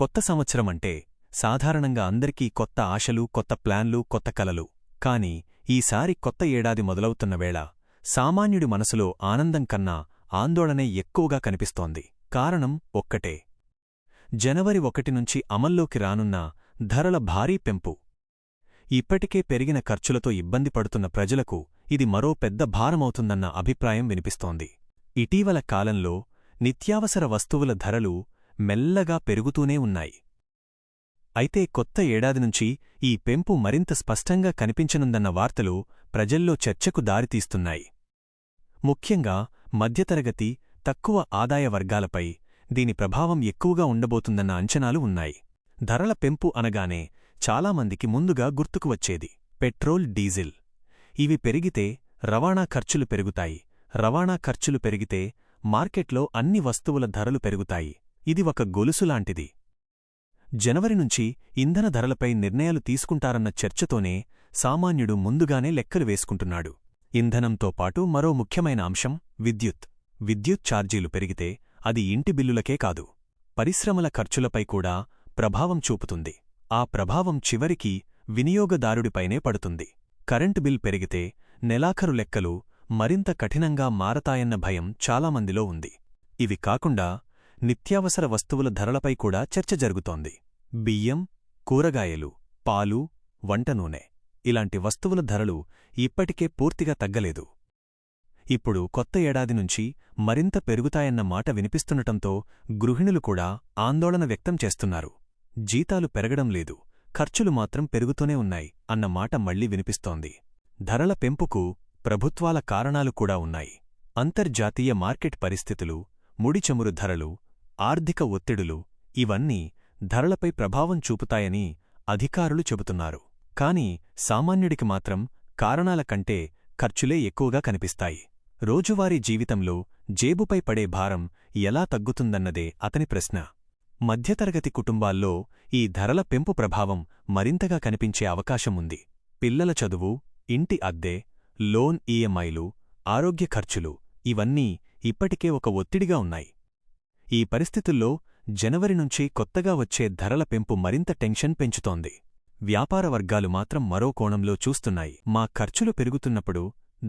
కొత్త సంవత్సరమంటే సాధారణంగా అందరికీ కొత్త ఆశలు, కొత్త ప్లాన్లు, కొత్త కలలు. కాని ఈసారి కొత్త ఏడాది మొదలవుతున్న వేళ సామాన్యుడి మనసులో ఆనందం కన్నా ఆందోళనే ఎక్కువగా కనిపిస్తోంది. కారణం ఒక్కటే. జనవరి 1 నుంచి అమల్లోకి రానున్న ధరల భారీ పెంపు. ఇప్పటికే పెరిగిన ఖర్చులతో ఇబ్బంది పడుతున్న ప్రజలకు ఇది మరో పెద్ద భారమవుతుందన్న అభిప్రాయం వినిపిస్తోంది. ఇటీవల కాలంలో నిత్యావసర వస్తువుల ధరలు మెల్లగా పెరుగుతూనే ఉన్నాయి. అయితే కొత్త ఏడాది నుంచి ఈ పెంపు మరింత స్పష్టంగా కనిపించనుందన్న వార్తలు ప్రజల్లో చర్చకు దారితీస్తున్నాయి. ముఖ్యంగా మధ్యతరగతి, తక్కువ ఆదాయ వర్గాలపై దీని ప్రభావం ఎక్కువగా ఉండబోతుందన్న అంచనాలు ఉన్నాయి. ధరల పెంపు అనగానే చాలామందికి ముందుగా గుర్తుకు వచ్చేది పెట్రోల్, డీజిల్. ఇవి పెరిగితే రవాణా ఖర్చులు పెరుగుతాయి. రవాణా ఖర్చులు పెరిగితే మార్కెట్లో అన్ని వస్తువుల ధరలు పెరుగుతాయి. ఇది ఒక గొలుసులాంటిది. జనవరి నుంచి ఇంధన ధరలపై నిర్ణయాలు తీసుకుంటారన్న చర్చతోనే సామాన్యుడు ముందుగానే లెక్కలు వేసుకుంటున్నాడు. ఇంధనంతో పాటు మరో ముఖ్యమైన అంశం విద్యుత్. విద్యుత్ ఛార్జీలు పెరిగితే అది ఇంటి బిల్లులకే కాదు, పరిశ్రమల ఖర్చులపై కూడా ప్రభావం చూపుతుంది. ఆ ప్రభావం చివరికి వినియోగదారుడిపైనే పడుతుంది. కరెంటు బిల్ పెరిగితే నెలాఖరు లెక్కలు మరింత కఠినంగా మారతాయన్న భయం చాలామందిలో ఉంది. ఇవి కాకుండా నిత్యావసర వస్తువుల ధరలపై కూడా చర్చ జరుగుతోంది. బియ్యం, కూరగాయలు, పాలు, వంట నూనె ఇలాంటి వస్తువుల ధరలు ఇప్పటికే పూర్తిగా తగ్గలేదు. ఇప్పుడు కొత్త ఏడాది నుంచి మరింత పెరుగుతాయన్న మాట వినిపిస్తుండటంతో గృహిణులు కూడా ఆందోళన వ్యక్తం చేస్తున్నారు. జీతాలు పెరగడం లేదు, ఖర్చులు మాత్రం పెరుగుతూనే ఉన్నాయి అన్న మాట మళ్లీ వినిపిస్తోంది. ధరల పెంపుకు ప్రభుత్వాల కారణాలు కూడా ఉన్నాయి. అంతర్జాతీయ మార్కెట్ పరిస్థితులు, ముడిచమురు ధరలు, ఆర్థిక ఒత్తిడులు ఇవన్నీ ధరలపై ప్రభావం చూపుతాయని అధికారులు చెబుతున్నారు. కాని సామాన్యుడికి మాత్రం కారణాల కంటే ఖర్చులే ఎక్కువగా కనిపిస్తాయి. రోజువారీ జీవితంలో జేబుపై పడే భారం ఎలా తగ్గుతుందన్నదే అతని ప్రశ్న. మధ్యతరగతి కుటుంబాల్లో ఈ ధరల పెంపు ప్రభావం మరింతగా కనిపించే అవకాశం ఉంది. పిల్లల చదువు, ఇంటి అద్దె, లోన్ ఈఎంఐలు, ఆరోగ్య ఖర్చులు ఇవన్నీ ఇప్పటికే ఒక ఒత్తిడిగా ఉన్నాయి. ఈ పరిస్థితుల్లో జనవరి నుంచి కొత్తగా వచ్చే ధరల పెంపు మరింత టెన్షన్ పెంచుతోంది. వ్యాపార వర్గాలు మాత్రం మరో కోణంలో చూస్తున్నాయి. మా ఖర్చులు పెరుగుతున్నప్పుడు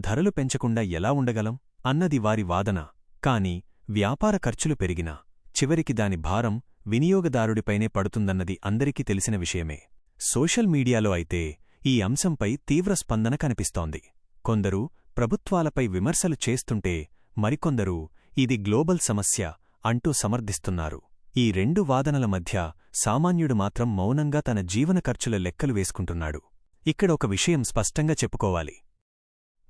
ధరలు పెంచకుండా ఎలా ఉండగలం అన్నది వారి వాదన. కాని వ్యాపార ఖర్చులు పెరిగినా చివరికి దాని భారం వినియోగదారుడిపైనే పడుతుందన్నది అందరికీ తెలిసిన విషయమే. సోషల్ మీడియాలో అయితే ఈ అంశంపై తీవ్ర స్పందన కనిపిస్తోంది. కొందరు ప్రభుత్వాలపై విమర్శలు చేస్తుంటే మరికొందరు ఇది గ్లోబల్ సమస్య అంటూ సమర్థిస్తున్నారు. ఈ రెండు వాదనల మధ్య సామాన్యుడు మాత్రం మౌనంగా తన జీవన ఖర్చుల లెక్కలు వేసుకుంటున్నాడు. ఇక్కడ ఒక విషయం స్పష్టంగా చెప్పుకోవాలి.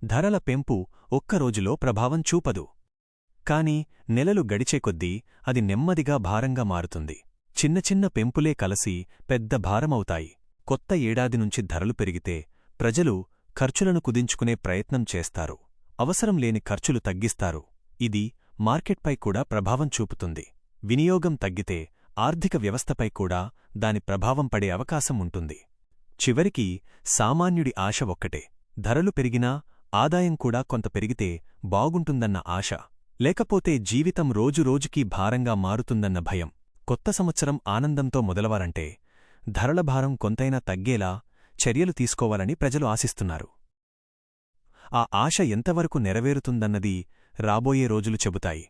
ధరల పెంపు ఒక్కరోజులో ప్రభావం చూపదు. కాని నెలలు గడిచేకొద్దీ అది నెమ్మదిగా భారంగా మారుతుంది. చిన్న చిన్న పెంపులే కలసి పెద్ద భారమవుతాయి. కొత్త ఏడాది నుంచి ధరలు పెరిగితే ప్రజలు ఖర్చులను కుదించుకునే ప్రయత్నం చేస్తారు. అవసరం లేని ఖర్చులు తగ్గిస్తారు. ఇది మార్కెట్పై కూడా ప్రభావం చూపుతుంది. వినియోగం తగ్గితే ఆర్థిక వ్యవస్థపై కూడా దాని ప్రభావం పడే అవకాశం ఉంటుంది. చివరికి సామాన్యుడి ఆశ ఒక్కటే. ధరలు పెరిగినా ఆదాయం కూడా కొంత పెరిగితే బాగుంటుందన్న ఆశ. లేకపోతే జీవితం రోజురోజుకీ భారంగా మారుతుందన్న భయం. కొత్త సంవత్సరం ఆనందంతో మొదలవాలంటే ధరల భారం కొంతైనా తగ్గేలా చర్యలు తీసుకోవాలని ప్రజలు ఆశిస్తున్నారు. ఆ ఆశ ఎంతవరకు నెరవేరుతుందన్నది రాబోయే రోజులు చెబుతాయి.